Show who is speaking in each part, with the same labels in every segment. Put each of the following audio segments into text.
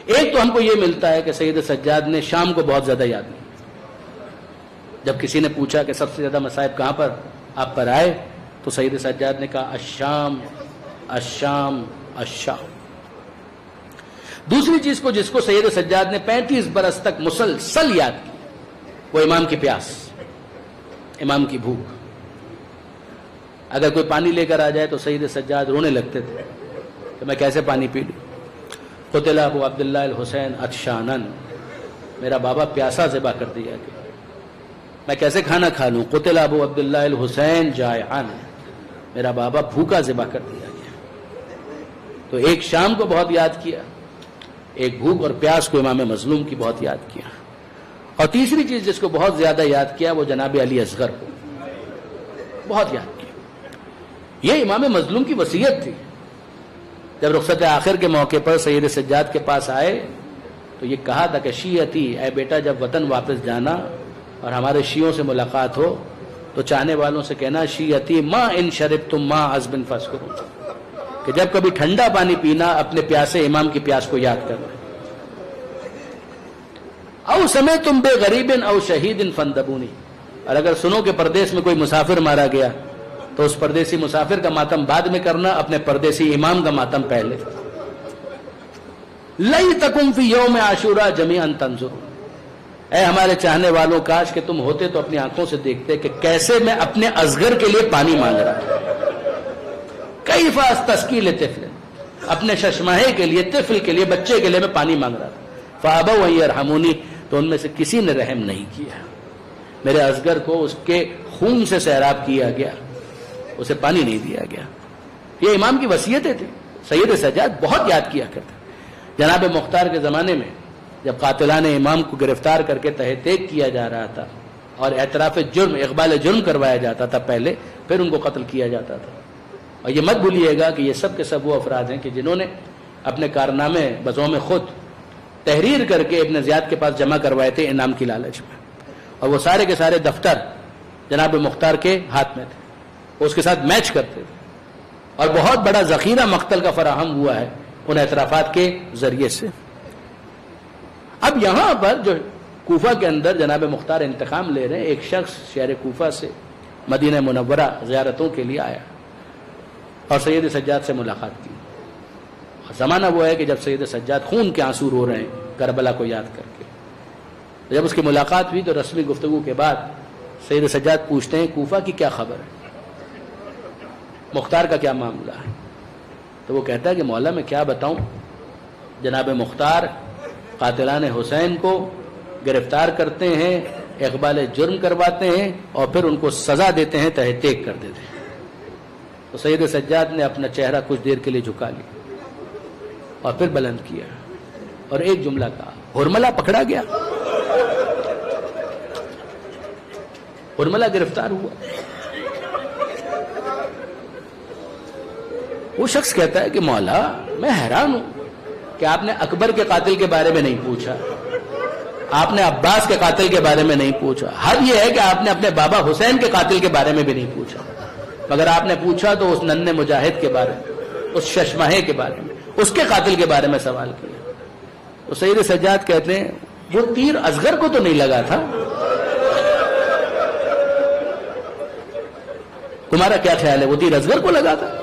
Speaker 1: ایک تو ہم کو یہ ملتا ہے کہ سید سجاد نے شام کو بہت زیادہ یاد کی. جب کسی نے پوچھا کہ سب سے زیادہ مصائب کہاں پر آپ پر آئے تو سید سجاد نے کہا الشام الشام الشام. دوسری چیز کو جس کو سید سجاد نے 35 برس تک مسلسل یاد کی وہ امام کی پیاس، امام کی بھوک. اگر کوئی پانی لے کر آ جائے تو سید سجاد رونے لگتے تھے کہ میں کیسے پانی پی لوں. قتل ابو عبداللہ الحسین عطشانا، میرا بابا پیاسا ذبح کر دیا گیا، میں کیسے کھانا کھا لوں. قتل ابو عبداللہ الحسین جائعا، میرا بابا بھوکا ذبح کر دیا گیا. تو ایک شام کو بہت یاد کیا، ایک بھوک اور پیاس کو امام مظلوم کی بہت یاد کیا. اور تیسری چیز جس کو بہت زیادہ یاد کیا وہ جناب علی اصغر کو بہت یاد کیا. یہ امام مظلوم کی وصیت تھی. جب رخصت آخر کے موقع پر سید سجاد کے پاس آئے تو یہ کہا تھا کہ شیعتی، اے بیٹا جب وطن واپس جانا اور ہمارے شیعوں سے ملاقات ہو تو چاہنے والوں سے کہنا شیعتی ما ان شربتم ما عذب فاذکروا، کہ جب کبھی ٹھنڈا پانی پینا اپنے پیاسے امام کی پیاس کو یاد کرنا. او سمعتم بغریب او شہید فانتبونی، اور اگر سنو کہ پردیس میں کوئی مسافر مارا گیا تو اس پردیسی مسافر کا ماتم بعد میں کرنا، اپنے پردیسی امام کا ماتم پہلے. لیتکم فی یوم عاشوراء جمیعا تنظرون، اے ہمارے چاہنے والوں کاش کہ تم ہوتے تو اپنی آنکھوں سے دیکھتے کہ کیسے میں اپنے اصغر کے لیے پانی مانگ رہا ہوں. کیف استسقی لطفل، اپنے ششماہے کے لیے، طفل کے لیے، بچے کے لیے میں پانی مانگ رہا تھا. فابوا ان یرحمونی، تو ان میں سے کسی نے رحم نہیں کیا. میرے اصغر کو اس کے خون سے سیراب کیا گیا، اسے پانی نہیں دیا گیا. یہ امام کی وصیتیں تھیں. سید سجاد بہت یاد کیا کرتے. جناب مختار کے زمانے میں جب قاتلان امام کو گرفتار کر کے تہ تیگ کیا جا رہا تھا اور اعتراف جرم، اقبال جرم کروایا جاتا تھا پہلے، پھر ان کو قتل کیا جاتا تھا. اور یہ مت بھولیے گا کہ یہ سب کے سب وہ افراد ہیں کہ جنہوں نے اپنے کارنامے بزوم خود تحریر کر کے ابن زیاد کے پاس جمع کروائے تھے انعام کی لالچ میں. اور وہ سارے کے سارے دفتر جناب مختار کے ہاتھ میں تھے، وہ اس کے ساتھ میچ کرتے تھے. اور بہت بڑا ذخیرہ مقتل کا فراہم ہوا ہے ان اعترافات کے ذریعے سے. اب یہاں پر جو کوفہ کے اندر جناب مختار انتقام لے رہے ہیں، ایک شخص شہر کوفہ سے مدینہ منورہ زیارتوں کے لیے آیا اور سید سجاد سے ملاقات کی. اور زمانہ وہ ہے کہ جب سید سجاد خون کے آنسو رو رہے ہیں کربلا کو یاد کر کے. جب اس کی ملاقات ہوئی تو رسمی گفتگو کے بعد سید سجاد پوچھتے ہیں کوفہ کی کیا خبر ہے، مختار کا کیا معاملہ ہے. تو وہ کہتا ہے کہ مولا میں کیا بتاؤں، جناب مختار قاتلان حسین کو گرفتار کرتے ہیں، اقبال جرم کرواتے ہیں اور پھر ان کو سزا دیتے ہیں، تہ تیگ کر دیتے ہیں. تو سید سجاد نے اپنا چہرہ کچھ دیر کے لیے جھکا لیا اور پھر بلند کیا اور ایک جملہ کہا، ہرملہ پکڑا گیا، ہرملہ گرفتار ہوا. وہ شخص کہتا ہے کہ مولا میں حیران ہوں کہ آپ نے اکبر کے قاتل کے بارے میں نہیں پوچھا، آپ نے عباس کے قاتل کے بارے میں نہیں پوچھا، حد یہ ہے کہ آپ نے اپنے بابا حسین کے قاتل کے بارے میں بھی نہیں پوچھا، مگر آپ نے پوچھا تو اس ننھے مجاہد کے بارے میں، اس ششماہے کے بارے میں، اس کے قاتل کے بارے میں سوال کیا. تو سید سجاد کہتے ہیں وہ تیر اصغر کو تو نہیں لگا تھا، تمہارا کیا خیال ہے وہ تیر اصغر کو لگا تھا؟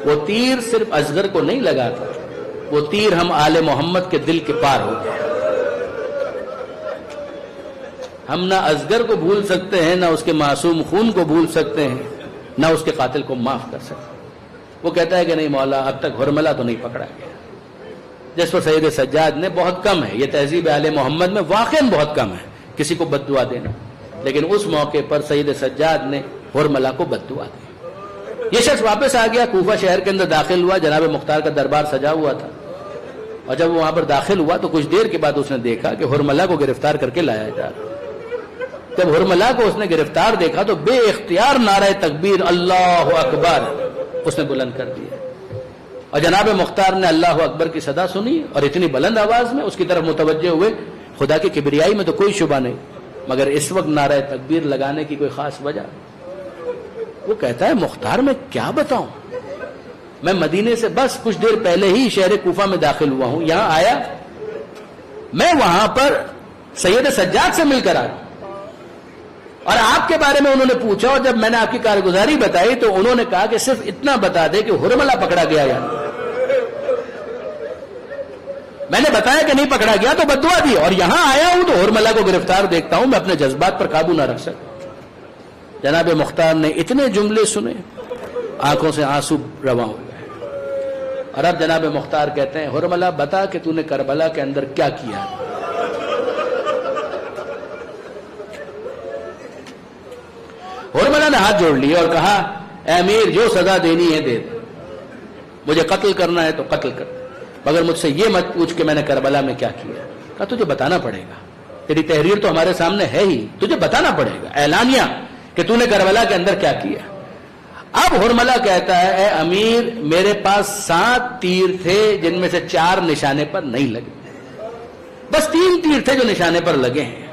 Speaker 1: وہ تیر صرف اصغر کو نہیں لگا تھا، وہ تیر ہم آل محمد کے دل کے پار ہو گیا. ہم نہ اصغر کو بھول سکتے ہیں، نہ اس کے معصوم خون کو بھول سکتے ہیں، نہ اس کے قاتل کو معاف کر سکتے. وہ کہتا ہے کہ نہیں مولا اب تک ہرملہ تو نہیں پکڑا گیا، جس پر سید سجاد نے بہت کم ہے، یہ تہذیب آل محمد میں واقعاً بہت کم ہے کسی کو بد دعا دینا، لیکن اس موقع پر سید سجاد نے ہرملہ کو بد دعا دی. یہ شخص واپس آ گیا، کوفہ شہر کے اندر داخل ہوا، جناب مختار کا دربار سجا ہوا تھا. اور جب وہ وہاں پر داخل ہوا تو کچھ دیر کے بعد اس نے دیکھا کہ ہرملہ کو گرفتار کر کے لایا جا رہا. جب ہرملہ کو اس نے گرفتار دیکھا تو بے اختیار نعرہ تکبیر اللہ اکبر اس نے بلند کر دیا. اور جناب مختار نے اللہ اکبر کی صدا سنی اور اتنی بلند آواز میں اس کی طرف متوجہ ہوئے. خدا کی کبریائی میں تو کوئی شبہ نہیں، مگر اس وقت نعرہ تکبیر لگانے کی کوئی خاص وجہ. وہ کہتا ہے مختار میں کیا بتاؤں، میں مدینے سے بس کچھ دیر پہلے ہی شہر کوفہ میں داخل ہوا ہوں، یہاں آیا میں وہاں پر سید سجاد سے مل کر آیا اور آپ کے بارے میں انہوں نے پوچھا، اور جب میں نے آپ کی کارگزاری بتائی تو انہوں نے کہا کہ صرف اتنا بتا دے کہ ہرملہ پکڑا گیا یا نہیں۔ میں نے بتایا کہ نہیں پکڑا گیا تو بددعا دی، اور یہاں آیا ہوں تو ہرملہ کو گرفتار دیکھتا ہوں، میں اپنے جذبات پر قابو نہ رکھ سکتا۔ جناب مختار نے اتنے جملے سنے، آنکھوں سے آنسو رواں ہو گئے، اور اب جناب مختار کہتے ہیں ہرملہ بتا کہ تو نے کربلا کے اندر کیا کیا۔ ہرملہ نے ہاتھ جوڑ لیے اور کہا اے امیر جو سزا دینی ہے دے دے، مجھے قتل کرنا ہے تو قتل کر، مگر مجھ سے یہ مت پوچھ کہ میں نے کربلا میں کیا کیا۔ کہا تجھے بتانا پڑے گا، تیری تحریر تو ہمارے سامنے ہے ہی، تجھے بتانا پڑے گا اعلانیہ کہ تو نے کربلا کے اندر کیا کیا۔ اب ہرملہ کہتا ہے اے امیر میرے پاس 7 تیر تھے جن میں سے 4 نشانے پر نہیں لگے، بس 3 تیر تھے جو نشانے پر لگے ہیں،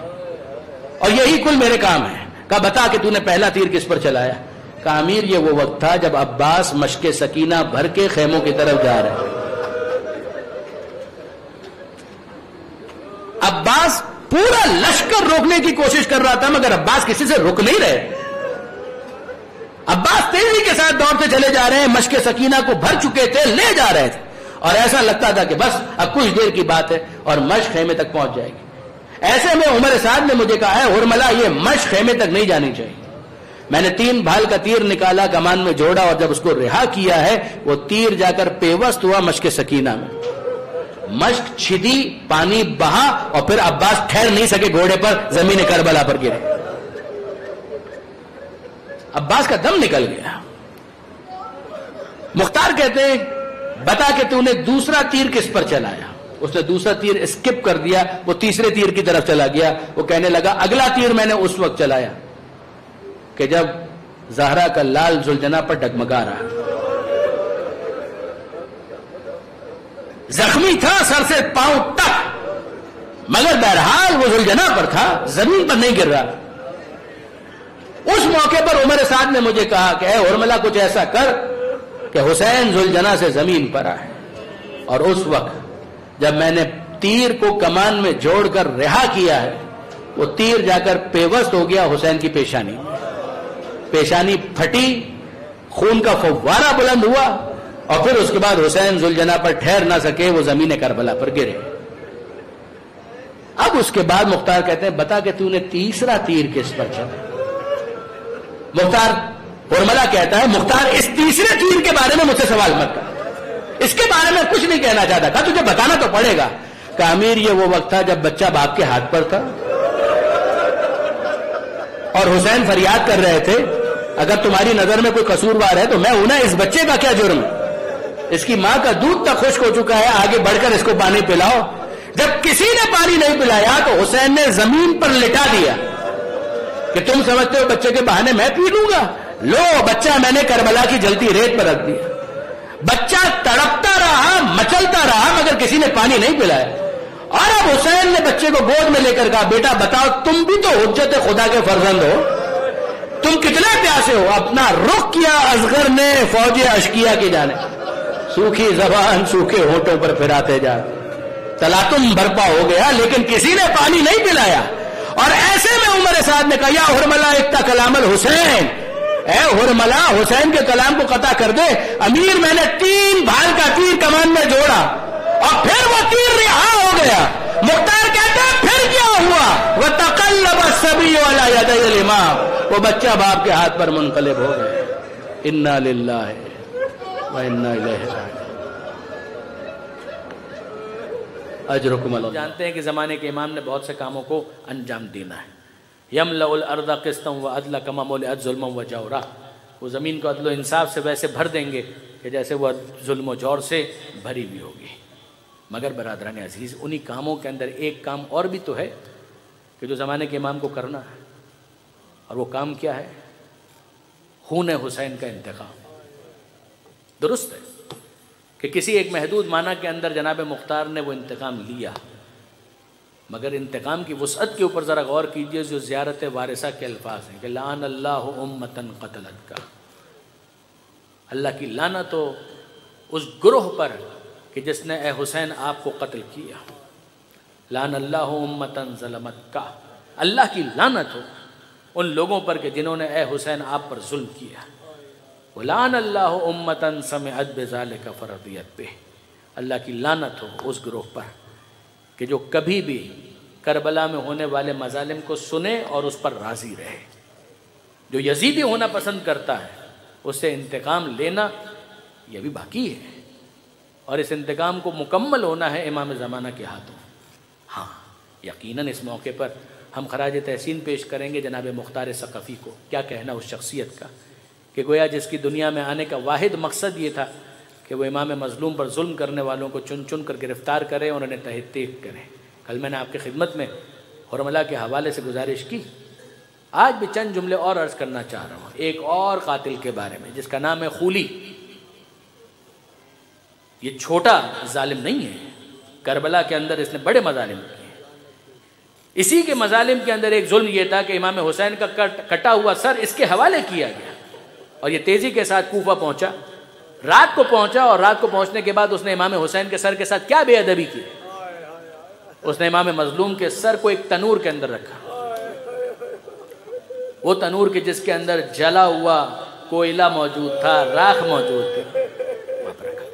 Speaker 1: اور یہی کل میرے کام ہے۔ کہا بتا کہ تو نے پہلا تیر کس پر چلایا۔ کہا امیر یہ وہ وقت تھا جب عباس مشک سکینہ بھر کے خیموں کی طرف جا رہے ہیں۔ عباس پورا لشکر روکنے کی کوشش کر رہا تھا مگر عباس کسی سے رک نہیں رہے۔ عباس تیزی کے ساتھ دوڑتے چلے جا رہے ہیں، مشک سکینہ کو بھر چکے تھے، لے جا رہے تھے، اور ایسا لگتا تھا کہ بس اب کچھ دیر کی بات ہے اور مشک خیمے تک پہنچ جائے گی۔ ایسے میں عمر سعد نے مجھے کہا ہے ہرملہ یہ مشک خیمے تک نہیں جانی چاہیے۔ میں نے 3 بھال کا تیر نکالا، کمان میں جوڑا، اور جب اس کو رہا کیا ہے وہ تیر جا کر پیوست ہوا مشک سکینہ میں، مشک چھدی، پانی بہا، اور پھر عباس ٹھہر نہیں سکے گھوڑے پر، زمین کربلا پر گرے، عباس کا دم نکل گیا۔ مختار کہتے ہیں بتا کہ تو نے دوسرا تیر کس پر چلایا۔ اس نے دوسرا تیر اسکپ کر دیا، وہ تیسرے تیر کی طرف چلا گیا۔ وہ کہنے لگا اگلا تیر میں نے اس وقت چلایا کہ جب زہرا کا لال ذوالجناح پر ڈگمگا رہا، زخمی تھا سر سے پاؤں تک، مگر بہرحال وہ ذوالجناح پر تھا، زمین پر نہیں گر رہا۔ اس موقع پر عمر سعد نے مجھے کہا کہ اے ہرملہ کچھ ایسا کر کہ حسین ذوالجناح سے زمین پر آئے، اور اس وقت جب میں نے تیر کو کمان میں جوڑ کر رہا کیا ہے وہ تیر جا کر پیوست ہو گیا حسین کی پیشانی، پیشانی پھٹی، خون کا فوارہ بلند ہوا، اور پھر اس کے بعد حسین ذوالجناح پر ٹھہر نہ سکے، وہ زمین کربلا پر گرے۔ اب اس کے بعد مختار کہتے ہیں بتا کہ تو نے تیسرا تیر کس پر چلا۔ مختار ہرملہ کہتا ہے مختار اس تیسرے تیر کے بارے میں مجھ سے سوال مت کر، اس کے بارے میں کچھ نہیں کہنا چاہتا۔ کہا تجھے بتانا تو پڑے گا۔ کہا امیر یہ وہ وقت تھا جب بچہ باپ کے ہاتھ پر تھا اور حسین فریاد کر رہے تھے اگر تمہاری نظر میں کوئی قصوروار ہے تو میں ہوں نا، اس بچے کا کیا جرم، اس کی ماں کا دودھ تک خشک ہو چکا ہے، آگے بڑھ کر اس کو پانی پلاؤ۔ جب کسی نے پانی نہیں پلایا تو حسین نے زمین پر لٹا دیا کہ تم سمجھتے ہو بچے کے بہانے میں پی لوں گا، لو بچہ میں نے کربلا کی جلتی ریت پر رکھ دیا۔ بچہ تڑپتا رہا، مچلتا رہا، مگر کسی نے پانی نہیں پلایا۔ اور اب حسین نے بچے کو گود میں لے کر کہا بیٹا بتاؤ تم بھی تو حجت خدا کے فرزند ہو، تم کتنے پیاسے ہو۔ اپنا رخ کیا اصغر نے فوج اشکیا کی جانب، سوکھی زبان سوکھے ہونٹوں پر پھراتے جا، تلاتم برپا ہو گیا لیکن کسی نے پانی نہیں پلایا۔ اور ایسے میں عمر سعد نے کہا یا ہرملہ اقطع کلام الحسین، اے ہرملہ حسین کے کلام کو قطع کر دے۔ امیر میں نے 3 بھال کا تیر کمان میں جوڑا اور پھر وہ تیر رہا ہو گیا۔ مختار کہتا ہے پھر کیا ہوا، وَتَقَلَّبَ الصَّبِيُّ عَلَى يَدَيِ الْإِمَامِ، وہ بچہ باپ کے ہاتھ پر منقلب ہو گیا۔ اِنَّا لِلَّهِ وَإِنَّا إِلَيْهِ رَاجِعُونَ۔ اجرکم اللہ۔ جانتے ہیں کہ زمانے کے امام نے بہت سے کاموں کو انجام دینا ہے۔ یملأ الارض قسطا وعدلا کما ملئت ظلما وجورا، وہ زمین کو عدل و انصاف سے ویسے بھر دیں گے کہ جیسے وہ ظلم و جور سے بھری ہوئی ہوگی۔ مگر برادران عزیز انہی کاموں کے اندر ایک کام اور بھی تو ہے کہ جو زمانے کے امام کو کرنا ہے، اور وہ کام کیا ہے؟ خون حسین کا انتقام۔ درست ہے کہ کسی ایک محدود معنی کے اندر جناب مختار نے وہ انتقام لیا، مگر انتقام کی وسعت کے اوپر ذرا غور کیجئے جو زیارت وارثہ کے الفاظ ہیں کہ لعن اللہ امتن قتلت کا، اللہ کی لعنت ہو اس گروہ پر کہ جس نے اے حسین آپ کو قتل کیا۔ لعن اللہ امتن ظلمت کا، اللہ کی لعنت ہو ان لوگوں پر کہ جنہوں نے اے حسین آپ پر ظلم کیا. وَلَعَنَ اللَّهُ أُمَّةً سَمِعَتْ بِذَلِكَ فَرَضِيَتْ بِهِ، اللہ کی لعنت ہو اس گروہ پر کہ جو کبھی بھی کربلا میں ہونے والے مظالم کو سنے اور اس پر راضی رہے. جو یزیدی ہونا پسند کرتا ہے اس سے انتقام لینا یہ بھی باقی ہے، اور اس انتقام کو مکمل ہونا ہے امام زمانہ کے ہاتھوں. ہاں یقیناً اس موقع پر ہم خراج تحسین پیش کریں گے جناب مختار ثقفی کو. کیا کہنا اس شخصیت کا کہ گویا جس کی دنیا میں آنے کا واحد مقصد یہ تھا کہ وہ امام مظلوم پر ظلم کرنے والوں کو چن چن کر گرفتار کرے اور انہیں تحقیق کرے. کل میں نے آپ کی خدمت میں حرملہ کے حوالے سے گزارش کی، آج بھی چند جملے اور عرض کرنا چاہ رہا ہوں ایک اور قاتل کے بارے میں جس کا نام ہے خولی. یہ چھوٹا ظالم نہیں ہے، کربلا کے اندر اس نے بڑے مظالم کیے. اسی کے مظالم کے اندر ایک ظلم یہ تھا کہ امام حسین کا کٹا ہوا سر اس کے حوالے کیا گیا، اور یہ تیزی کے ساتھ کوفہ پہنچا. رات کو پہنچا، اور رات کو پہنچنے کے بعد اس نے امام حسین کے سر کے ساتھ کیا بے ادبی کی. اس نے امام مظلوم کے سر کو ایک تنور کے اندر رکھا، وہ تنور کے جس کے اندر جلا ہوا کوئلہ موجود تھا، راکھ موجود تھی، وہاں پر رکھا.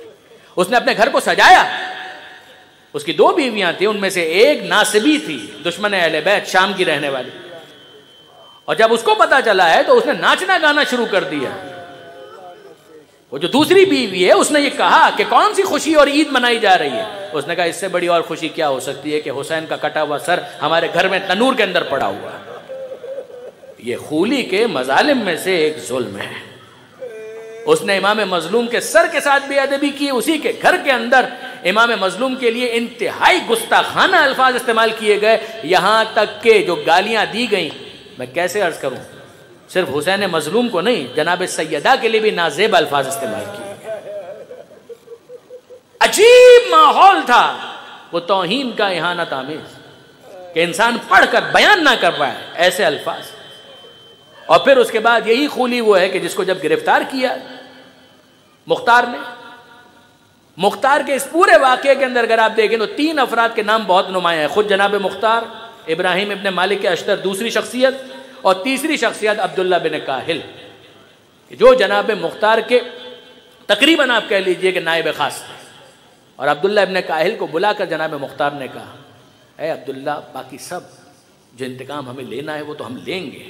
Speaker 1: اس نے اپنے گھر کو سجایا. اس کی 2 بیویاں تھیں، ان میں سے ایک ناصبی تھی، دشمن اہل بیت، شام کی رہنے والی. اور جب اس کو پتا چلا ہے تو اس نے ناچنا گانا شروع کر دیا. وہ جو دوسری بیوی ہے اس نے یہ کہا کہ کون سی خوشی اور عید منائی جا رہی ہے. اس نے کہا اس سے بڑی اور خوشی کیا ہو سکتی ہے کہ حسین کا کٹا ہوا سر ہمارے گھر میں تنور کے اندر پڑا ہوا. یہ خولی کے مظالم میں سے ایک ظلم ہے. اس نے امام مظلوم کے سر کے ساتھ بے ادبی کی. اسی کے گھر کے اندر امام مظلوم کے لیے انتہائی گستاخانہ الفاظ استعمال کیے گئے، یہاں تک کہ جو گالیاں دی گئیں میں کیسے عرض کروں، صرف حسین مظلوم کو نہیں، جناب سیدہ کے لیے بھی نازیب الفاظ استعمال کیے. عجیب ماحول تھا، وہ توہین کا اہانت آمیز کہ انسان پڑھ کر بیان نہ کر پائے ایسے الفاظ. اور پھر اس کے بعد یہی خولی وہ ہے کہ جس کو جب گرفتار کیا مختار نے، مختار کے اس پورے واقعے کے اندر اگر آپ دیکھیں تو 3 افراد کے نام بہت نمایاں ہیں. خود جناب مختار، ابراہیم ابن مالک اشتر دوسری شخصیت، اور تیسری شخصیت عبداللہ بن کاہل، جو جناب مختار کے تقریباً آپ کہہ لیجئے کہ نائب خاص تھے. اور عبداللہ ابن کاہل کو بلا کر جناب مختار نے کہا اے عبداللہ، باقی سب جو انتقام ہمیں لینا ہے وہ تو ہم لیں گے،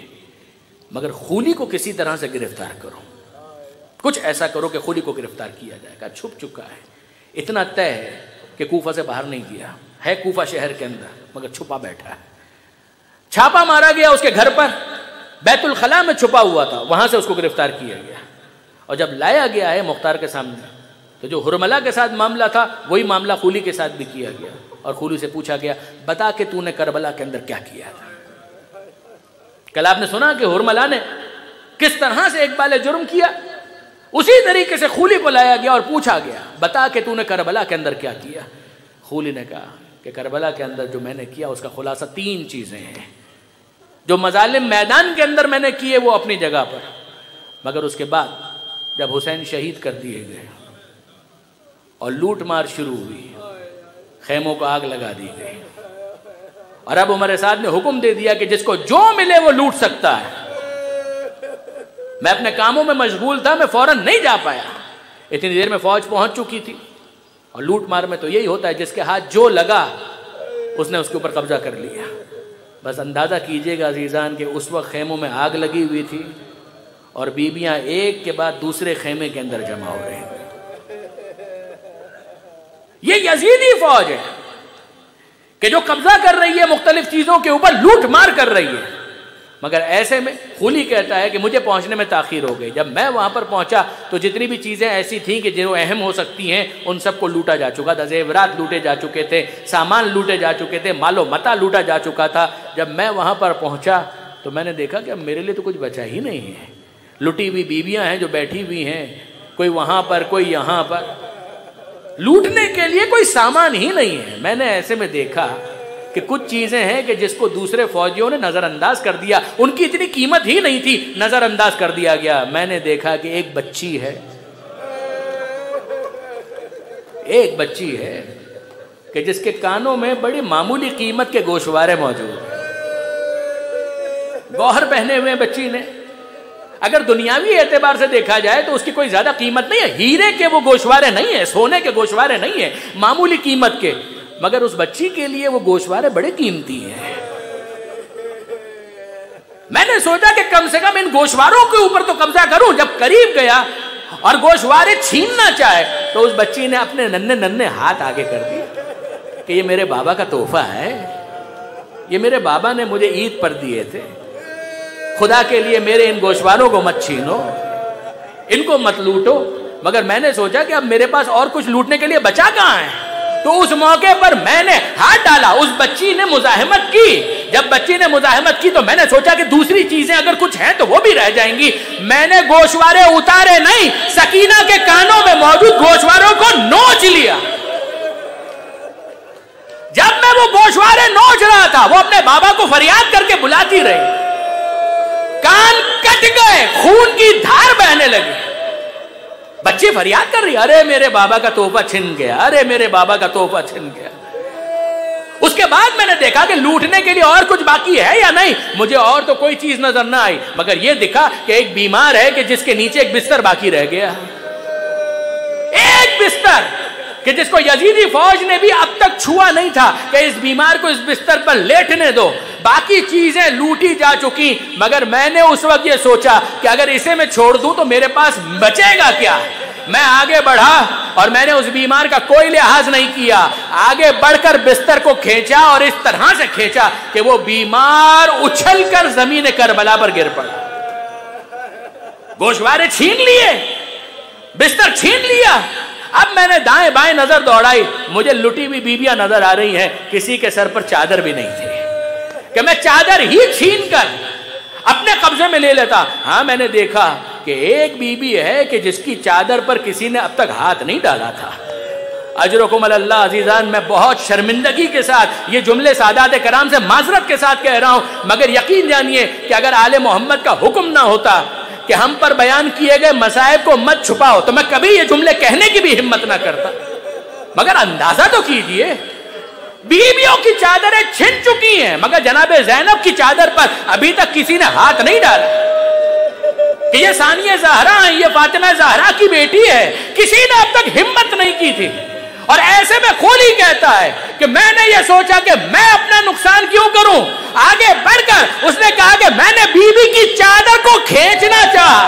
Speaker 1: مگر خولی کو کسی طرح سے گرفتار کرو، کچھ ایسا کرو کہ خولی کو گرفتار کیا جائے. کہا چھپ چکا ہے، اتنا طے ہے کہ کوفہ سے باہر نہیں گیا ہے، کوفہ شہر کے اندر مگر چھپا بیٹھا ہے. چھاپا مارا گیا اس کے گھر پر، بیت الخلاء میں چھپا ہوا تھا، وہاں سے اس کو گرفتار کیا گیا. اور جب لایا گیا ہے مختار کے سامنے تو جو حرملہ کے ساتھ معاملہ تھا وہی معاملہ خولی کے ساتھ بھی کیا گیا. اور خولی سے پوچھا گیا بتا کہ تو نے کربلا کے اندر کیا کیا تھا. کل آپ نے سنا کہ حرملہ نے کس طرح سے اقبال جرم کیا، اسی طریقے سے خولی کو لایا گیا اور پوچھا گیا بتا کہ تو نے کربلا کے اندر کیا کیا. خولی نے کہا کہ کربلا کے اندر جو میں نے کیا اس کا خلاصہ 3 چیزیں ہیں. جو مظالم میدان کے اندر میں نے کیے وہ اپنی جگہ پر، مگر اس کے بعد جب حسین شہید کر دیے گئے اور لوٹ مار شروع ہوئی، خیموں کو آگ لگا دی گئی، اور اب عمر سعد نے حکم دے دیا کہ جس کو جو ملے وہ لوٹ سکتا ہے. میں اپنے کاموں میں مشغول تھا، میں فوراً نہیں جا پایا. اتنی دیر میں فوج پہنچ چکی تھی. اور لوٹ مار میں تو یہی ہوتا ہے جس کے ہاتھ جو لگا اس نے اس کے اوپر قبضہ کر لیا. بس اندازہ کیجئے گا عزیزان کہ اس وقت خیموں میں آگ لگی ہوئی تھی اور بیویاں ایک کے بعد دوسرے خیمے کے اندر جمع ہو رہی ہیں. یہ یزیدی فوج ہے کہ جو قبضہ کر رہی ہے مختلف چیزوں کے اوپر، لوٹ مار کر رہی ہے. مگر ایسے میں خولی کہتا ہے کہ مجھے پہنچنے میں تاخیر ہو گئی. جب میں وہاں پر پہنچا تو جتنی بھی چیزیں ایسی تھیں کہ جو اہم ہو سکتی ہیں ان سب کو لوٹا جا چکا تھا. زیورات لوٹے جا چکے تھے، سامان لوٹے جا چکے تھے، مال و متاع لوٹا جا چکا تھا. جب میں وہاں پر پہنچا تو میں نے دیکھا کہ اب میرے لیے تو کچھ بچا ہی نہیں ہے. لٹی ہوئی بیویاں ہیں جو بیٹھی ہوئی ہیں، کوئی وہاں پر کوئی یہاں پر، لوٹنے کے لیے کوئی سامان ہی نہیں ہے. میں نے ایسے میں دیکھا کہ کچھ چیزیں ہیں کہ جس کو دوسرے فوجیوں نے نظر انداز کر دیا، ان کی اتنی قیمت ہی نہیں تھی، نظر انداز کر دیا گیا. میں نے دیکھا کہ ایک بچی ہے کہ جس کے کانوں میں بڑی معمولی قیمت کے گوشوارے موجود ہیں، گوہر پہنے ہوئے بچی نے، اگر دنیاوی اعتبار سے دیکھا جائے تو اس کی کوئی زیادہ قیمت نہیں ہے، ہیرے کے وہ گوشوارے نہیں ہیں، سونے کے گوشوارے نہیں ہیں، معمولی قیمت کے، مگر اس بچی کے لیے وہ گوشوارے بڑے قیمتی ہیں۔ میں نے سوچا کہ کم سے کم ان گوشواروں کے اوپر تو قبضہ کروں۔ جب قریب گیا اور گوشوارے چھیننا چاہے تو اس بچی نے اپنے ننھے ننھے ہاتھ آگے کر دیے کہ یہ میرے بابا کا تحفہ ہے، یہ میرے بابا نے مجھے عید پر دیے تھے، خدا کے لیے میرے ان گوشواروں کو مت چھینو، ان کو مت لوٹو۔ مگر میں نے سوچا کہ اب میرے پاس اور کچھ لوٹنے کے لیے بچا کہاں ہے، تو اس موقع پر میں نے ہاتھ ڈالا، اس بچی نے مزاحمت کی۔ جب بچی نے مزاحمت کی تو میں نے سوچا کہ دوسری چیزیں اگر کچھ ہیں تو وہ بھی رہ جائیں گی۔ میں نے گوشوارے اتارے نہیں، سکینہ کے کانوں میں موجود گوشواروں کو نوچ لیا۔ جب میں وہ گوشوارے نوچ رہا تھا وہ اپنے بابا کو فریاد کر کے بلاتی رہی، کان کٹ گئے، خون کی دھار بہنے لگی، بچی فریاد کر رہی، ارے میرے بابا کا تحفہ چھن گیا، ارے میرے بابا کا تحفہ چھن گیا۔ اس کے بعد میں نے دیکھا کہ لوٹنے کے لیے اور کچھ باقی ہے یا نہیں، مجھے اور تو کوئی چیز نظر نہ آئی، مگر یہ دکھا کہ ایک بیمار ہے کہ جس کے نیچے ایک بستر باقی رہ گیا، ایک بستر کہ جس کو یزیدی فوج نے بھی اب تک چھوا نہیں تھا کہ اس بیمار کو اس بستر پر لیٹنے دو۔ باقی چیزیں لوٹی جا چکی، مگر میں نے اس وقت یہ سوچا کہ اگر اسے میں چھوڑ دوں تو میرے پاس بچے گا کیا۔ میں آگے بڑھا اور میں نے اس بیمار کا کوئی لحاظ نہیں کیا، آگے بڑھ کر بستر کو کھینچا اور اس طرح سے کھینچا کہ وہ بیمار اچھل کر زمین کربلا پر گر پڑا۔ گوشوارے چھین لیے، بستر چھین لیا۔ اب میں نے دائیں بائیں نظر دوڑائی، مجھے لٹی ہوئی بیویاں نظر آ رہی ہیں، کسی کے سر پر چادر بھی نہیں تھی کہ میں چادر ہی چھین کر اپنے قبضے میں لے لیتا۔ ہاں میں نے دیکھا کہ ایک بیوی ہے کہ جس کی چادر پر کسی نے اب تک ہاتھ نہیں ڈالا تھا۔ اجرکم اللہ عزیزان، میں بہت شرمندگی کے ساتھ یہ جملے سادات کرام سے معذرت کے ساتھ کہہ رہا ہوں، مگر یقین جانیے کہ اگر آل محمد کا حکم نہ ہوتا کہ ہم پر بیان کیے گئے مصائب کو مت چھپاؤ تو میں کبھی یہ جملے کہنے کی بھی ہمت نہ کرتا۔ مگر اندازہ تو کیجئے، بیویوں کی چادریں چھن چکی ہیں مگر جناب زینب کی چادر پر ابھی تک کسی نے ہاتھ نہیں ڈالا کہ یہ ثانیہ زہرا ہے، یہ فاطمہ زہرا کی بیٹی ہے، کسی نے اب تک ہمت نہیں کی تھی۔ اور ایسے میں کھولی کہتا ہے کہ میں نے یہ سوچا کہ میں اپنا نقصان کیوں کروں، آگے بڑھ کر اس نے کہا کہ میں نے بیوی کی چادر کو کھینچنا چاہا،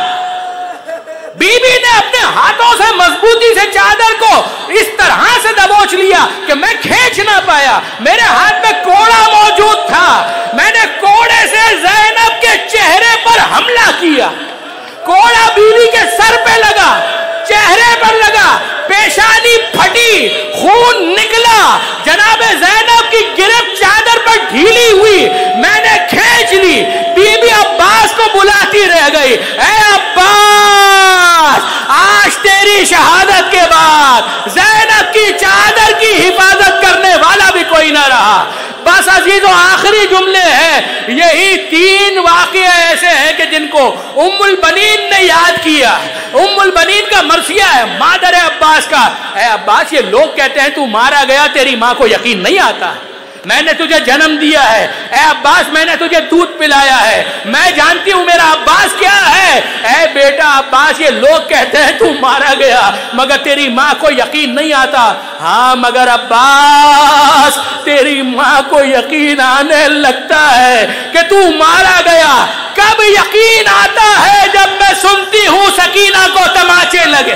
Speaker 1: بیوی نے اپنے ہاتھوں سے مضبوطی سے چادر کو اس طرح سے دبوچ لیا کہ میں کھینچ نہ پایا۔ میرے ہاتھ میں کوڑا موجود تھا، میں نے کوڑے سے زینب کے چہرے پر حملہ کیا، کوڑا بیوی کے سر پہ لگا، چہرے پر لگا، پیشانی پھٹی، خون نکلا، جناب زینب کی گرفت چادر پر ڈھیلی ہوئی، میں نے کھینچ لی، بی بی عباس کو بلاتی رہ گئی، اے عباس آج تیری شہادت کے بعد زینب کی چادر کی حفاظت کرنے والا بھی کوئی نہ رہا۔ بس عزیزو آخری جملے ہیں، یہی 3 واقعے ایسے ہیں کہ جن کو ام البنین نے یاد کیا۔ ام البنین کا مرثیہ ہے مادر عباس کا، اے عباس یہ لوگ کہتے ہیں تو مارا گیا، تیری ماں کو یقین نہیں آتا، میں نے تجھے جنم دیا ہے، اے عباس میں نے تجھے دودھ پلایا ہے، میں جانتی ہوں میرا عباس کیا ہے، اے بیٹا عباس یہ لوگ کہتے ہیں تو مارا گیا مگر تیری ماں کو یقین نہیں آتا۔ ہاں مگر عباس تیری ماں کو یقین آنے لگتا ہے کہ تو مارا گیا۔ کب یقین آتا ہے؟ جب میں سنتی ہوں سکینہ کو تماچے لگے۔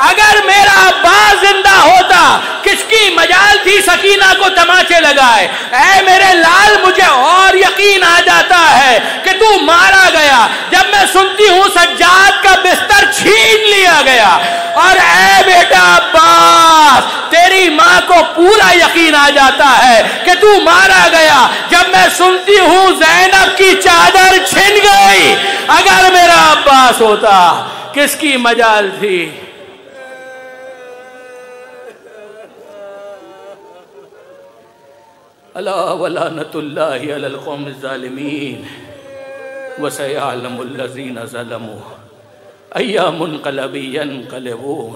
Speaker 1: اگر میرا عباس زندہ ہوتا کس کی مجال تھی سکینہ کو تماچے لگائے؟ اے میرے لال مجھے اور یقین آ جاتا ہے کہ تو مارا گیا جب میں سنتی ہوں سجاد کا بستر چھین لیا گیا۔ اور اے بیٹا عباس تیری ماں کو پورا یقین آ جاتا ہے کہ تو مارا گیا جب میں سنتی ہوں زینب کی چادر چھن گئی۔ اگر میرا عباس ہوتا کس کی مجال تھی؟ الا ولعنۃ اللہ علی القوم الظالمین وسيعلم الذين ظلموا أي منقلب ينقلبون۔